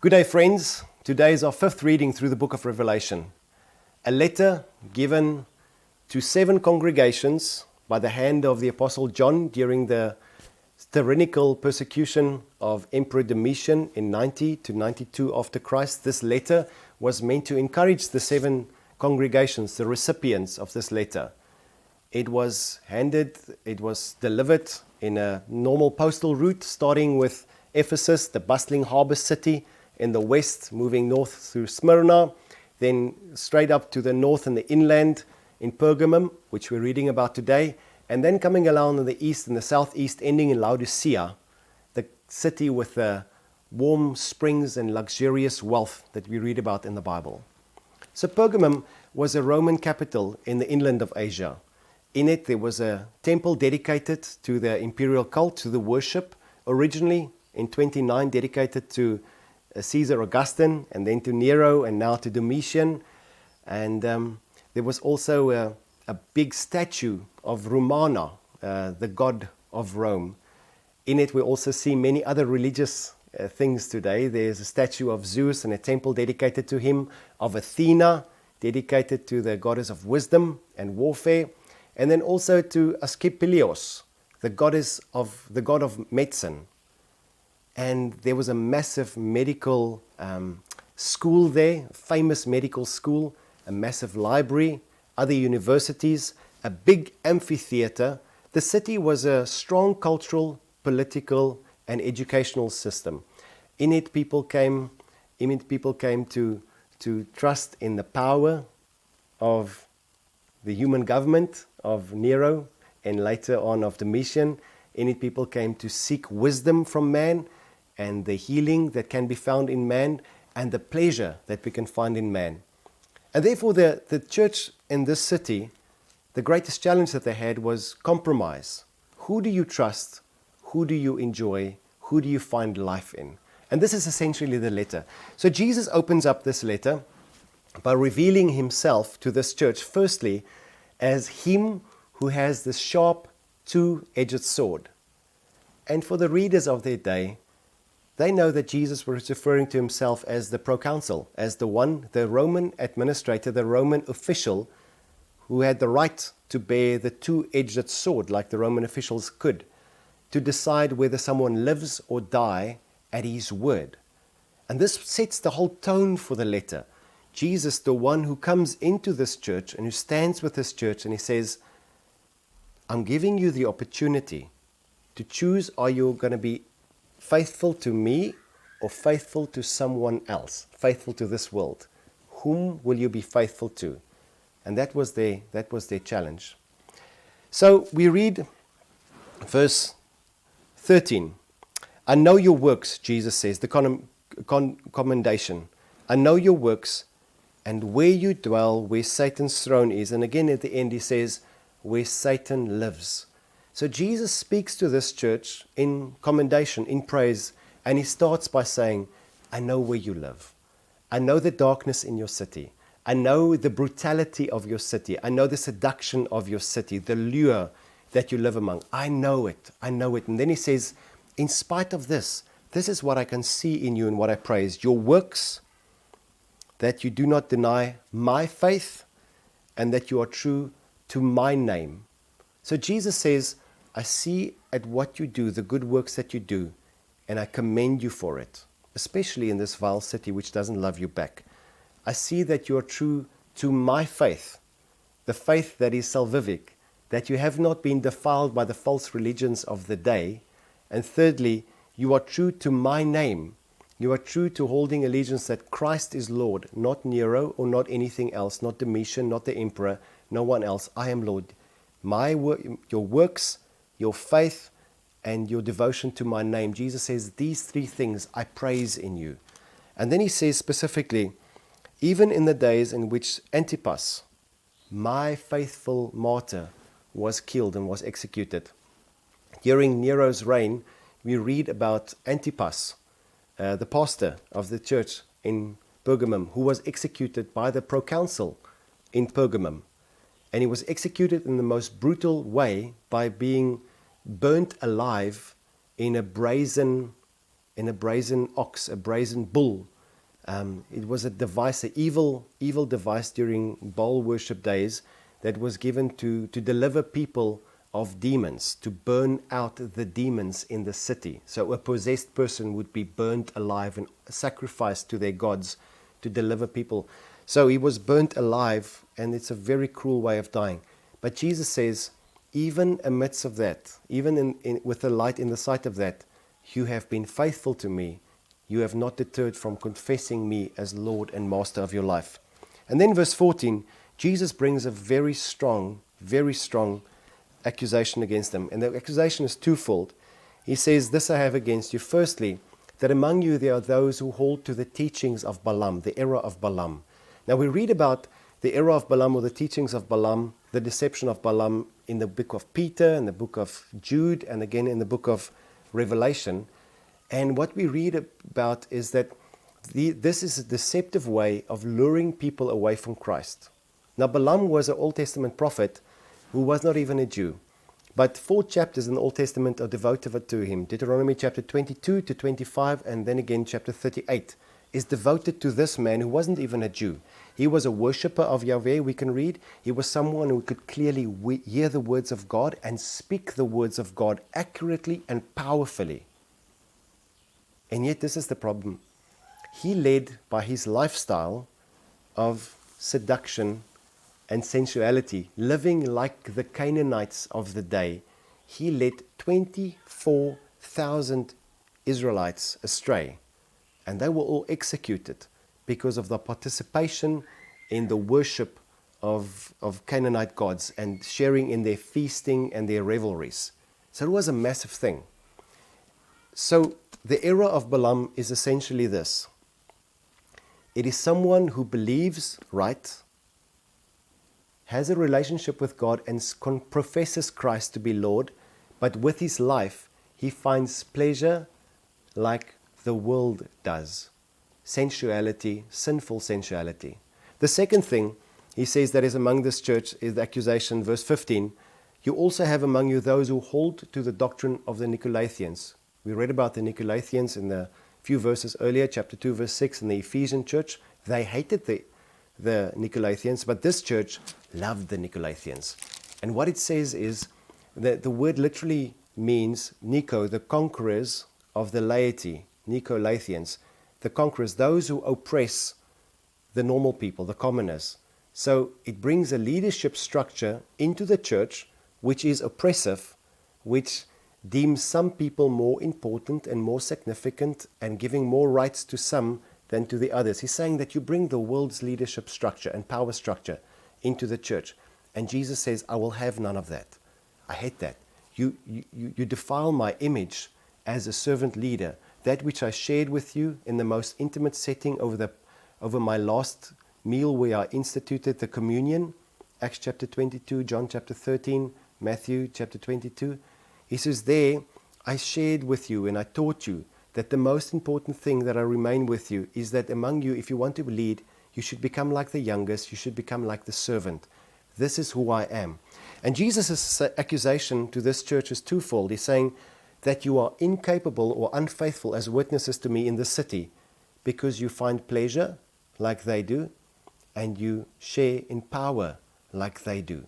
Good day, friends. Today is our fifth reading through the book of Revelation. A letter given to 7 congregations by the hand of the Apostle John during the tyrannical persecution of Emperor Domitian in 90 to 92 after Christ. This letter was meant to encourage the 7 congregations, the recipients of this letter. It was delivered in a normal postal route, starting with Ephesus, the bustling harbour city in the west, moving north through Smyrna, then straight up to the north and the inland in Pergamum, which we're reading about today, and then coming along in the east and the southeast, ending in Laodicea, the city with the warm springs and luxurious wealth that we read about in the Bible. So Pergamum was a Roman capital in the inland of Asia. In it, there was a temple dedicated to the imperial cult, to the worship, originally in 29 dedicated to Caesar Augustine, and then to Nero, and now to Domitian. And there was also a big statue of Romana, the god of Rome. In it, we also see many other religious things today. There's a statue of Zeus and a temple dedicated to him, of Athena, dedicated to the goddess of wisdom and warfare, and then also to Asclepios, the god of medicine. And there was a massive medical school there, a famous medical school, a massive library, other universities, a big amphitheater. The city was a strong cultural, political, and educational system. In it, people came to trust in the power of the human government of Nero, and later on of Domitian. In it, people came to seek wisdom from man, and the healing that can be found in man, and the pleasure that we can find in man. And therefore, the church in this city, the greatest challenge that they had was compromise. Who do you trust? Who do you enjoy? Who do you find life in? And this is essentially the letter. So Jesus opens up this letter by revealing himself to this church, firstly, as him who has this sharp, two-edged sword. And for the readers of their day, they know that Jesus was referring to himself as the proconsul, as the Roman administrator, the Roman official who had the right to bear the two-edged sword like the Roman officials could, to decide whether someone lives or die at his word. And this sets the whole tone for the letter. Jesus, the one who comes into this church and who stands with this church, and he says, I'm giving you the opportunity to choose, are you going to be faithful to me or faithful to someone else, faithful to this world? Whom will you be faithful to? And that was their challenge. So we read verse 13. I know your works, Jesus says, the commendation. I know your works and where you dwell, where Satan's throne is. And again at the end he says, where Satan lives. So Jesus speaks to this church in commendation, in praise, and he starts by saying, I know where you live. I know the darkness in your city. I know the brutality of your city. I know the seduction of your city, the lure that you live among. I know it. I know it. And then he says, in spite of this, this is what I can see in you and what I praise. Your works, that you do not deny my faith, and that you are true to my name. So Jesus says, I see at what you do, the good works that you do, and I commend you for it, especially in this vile city which doesn't love you back. I see that you are true to my faith, the faith that is salvific, that you have not been defiled by the false religions of the day. And thirdly, you are true to my name. You are true to holding allegiance that Christ is Lord, not Nero or not anything else, not Domitian, not the emperor, no one else. I am Lord. Your works, your faith, and your devotion to my name. Jesus says, these 3 things I praise in you. And then he says specifically, even in the days in which Antipas, my faithful martyr, was killed and was executed. During Nero's reign, we read about Antipas, the pastor of the church in Pergamum, who was executed by the proconsul in Pergamum. And he was executed in the most brutal way by being burnt alive in a brazen ox, a brazen bull It was a device, an evil device during Baal worship days that was given to deliver people of demons, to burn out the demons in the city. So a possessed person would be burnt alive and sacrificed to their gods to deliver people. So he was burnt alive, and it's a very cruel way of dying. But Jesus says, even amidst of that, even with the light in the sight of that, you have been faithful to me. You have not deterred from confessing me as Lord and Master of your life. And then verse 14, Jesus brings a very strong accusation against them. And the accusation is twofold. He says, this I have against you. Firstly, that among you there are those who hold to the teachings of Balaam, the error of Balaam. Now we read about the error of Balaam, or the teachings of Balaam, the deception of Balaam, in the book of Peter, in the book of Jude, and again in the book of Revelation. And what we read about is that this is a deceptive way of luring people away from Christ. Now Balaam was an Old Testament prophet who was not even a Jew. But 4 chapters in the Old Testament are devoted to him. Deuteronomy chapter 22 to 25, and then again chapter 38, is devoted to this man who wasn't even a Jew. He was a worshipper of Yahweh, we can read. He was someone who could clearly hear the words of God and speak the words of God accurately and powerfully. And yet this is the problem. He led by his lifestyle of seduction and sensuality, living like the Canaanites of the day. He led 24,000 Israelites astray, and they were all executed because of the participation in the worship of Canaanite gods and sharing in their feasting and their revelries. So it was a massive thing. So the error of Balaam is essentially this. It is someone who believes right, has a relationship with God, and professes Christ to be Lord, but with his life he finds pleasure like the world does. Sensuality, sinful sensuality. The second thing he says that is among this church is the accusation, verse 15. You also have among you those who hold to the doctrine of the Nicolaitans. We read about the Nicolaitans in the few verses earlier, chapter 2, verse 6, in the Ephesian church. They hated the Nicolaitans, but this church loved the Nicolaitans. And what it says is that the word literally means Nico, the conquerors of the laity, Nicolaitans, the conquerors, those who oppress the normal people, the commoners. So it brings a leadership structure into the church which is oppressive, which deems some people more important and more significant and giving more rights to some than to the others. He's saying that you bring the world's leadership structure and power structure into the church. And Jesus says, I will have none of that. I hate that. You defile my image as a servant leader, that which I shared with you in the most intimate setting over my last meal where I instituted the communion, Acts chapter 22, John chapter 13, Matthew chapter 22. He says there, I shared with you and I taught you that the most important thing that I remain with you is that among you, if you want to lead, you should become like the youngest, you should become like the servant. This is who I am. And Jesus' accusation to this church is twofold. He's saying that you are incapable or unfaithful as witnesses to me in the city because you find pleasure like they do and you share in power like they do.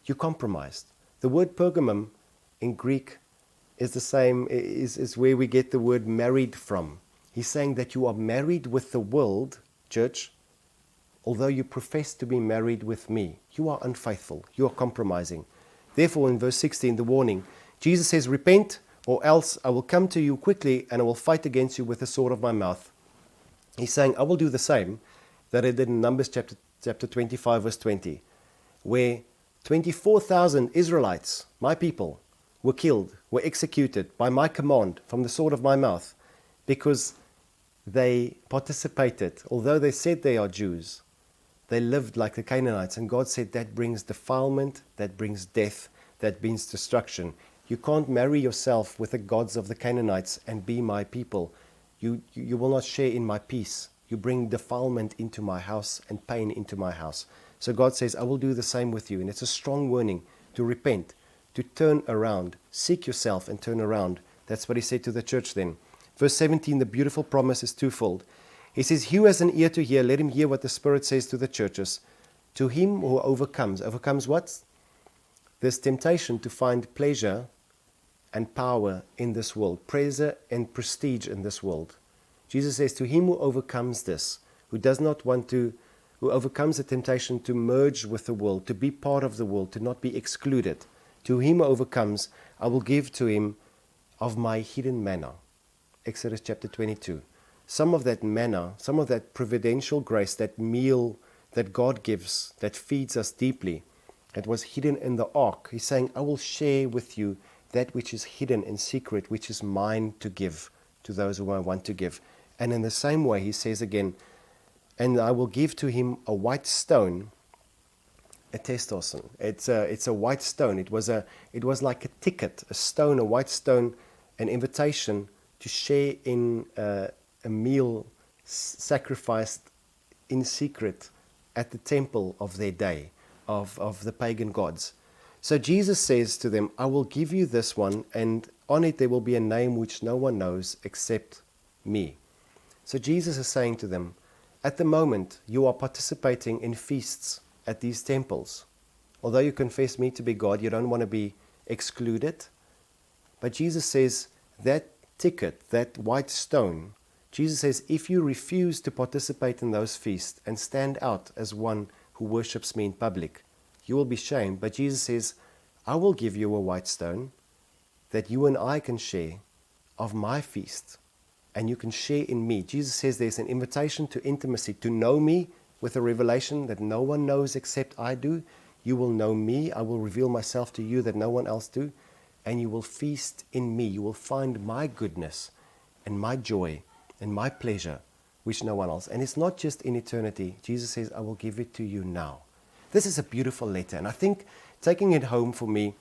You compromised. The word Pergamum in Greek is the same, is where we get the word married from. He's saying that you are married with the world, church, although you profess to be married with me. You are unfaithful. You are compromising. Therefore, in verse 16, the warning, Jesus says, repent, or else I will come to you quickly and I will fight against you with the sword of my mouth. He's saying, I will do the same that I did in Numbers chapter 25, verse 20, where 24,000 Israelites, my people, were killed, were executed by my command from the sword of my mouth because they participated. Although they said they are Jews, they lived like the Canaanites. And God said that brings defilement, that brings death, that brings destruction. You can't marry yourself with the gods of the Canaanites and be my people. You will not share in my peace. You bring defilement into my house and pain into my house. So God says, I will do the same with you. And it's a strong warning to repent, to turn around, seek yourself and turn around. That's what he said to the church then. Verse 17, the beautiful promise is twofold. He says, "He who has an ear to hear, let him hear what the Spirit says to the churches. To him who overcomes what? This temptation to find pleasure and power in this world, pleasure and prestige in this world. Jesus says, to him who overcomes this, who overcomes the temptation to merge with the world, to be part of the world, to not be excluded, to him who overcomes, I will give to him of my hidden manna." Exodus chapter 22. Some of that manna, some of that providential grace, that meal that God gives, that feeds us deeply, that was hidden in the ark. He's saying, I will share with you that which is hidden in secret, which is mine to give to those who I want to give. And in the same way, he says again, and I will give to him a white stone, a testoson. It's a white stone. It was like a ticket, a stone, a white stone, an invitation to share in a meal sacrificed in secret at the temple of their day, of the pagan gods. So Jesus says to them, I will give you this one, and on it there will be a name which no one knows except me. So Jesus is saying to them, at the moment you are participating in feasts at these temples. Although you confess me to be God, you don't want to be excluded. But Jesus says that ticket, that white stone, Jesus says, if you refuse to participate in those feasts and stand out as one who worships me in public, you will be shamed. But Jesus says, I will give you a white stone that you and I can share of my feast, and you can share in me. Jesus says there's an invitation to intimacy, to know me with a revelation that no one knows except I do. You will know me. I will reveal myself to you that no one else do. And you will feast in me. You will find my goodness and my joy and my pleasure, which no one else. And it's not just in eternity. Jesus says, I will give it to you now. This is a beautiful letter. And I think taking it home for me,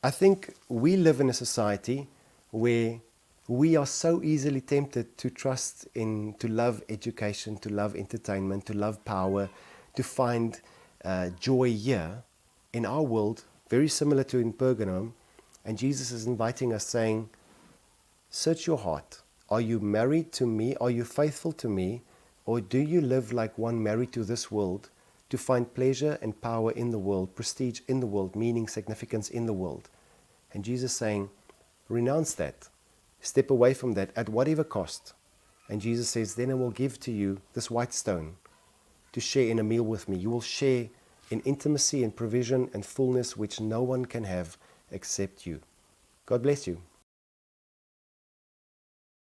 I think we live in a society where we are so easily tempted to trust in, to love education, to love entertainment, to love power, to find joy here in our world, very similar to in Pergamum. And Jesus is inviting us, saying, search your heart. Are you married to me? Are you faithful to me? Or do you live like one married to this world, to find pleasure and power in the world, prestige in the world, meaning, significance in the world? And Jesus saying, renounce that. Step away from that at whatever cost. And Jesus says, then I will give to you this white stone to share in a meal with me. You will share in intimacy and provision and fullness which no one can have except you. God bless you.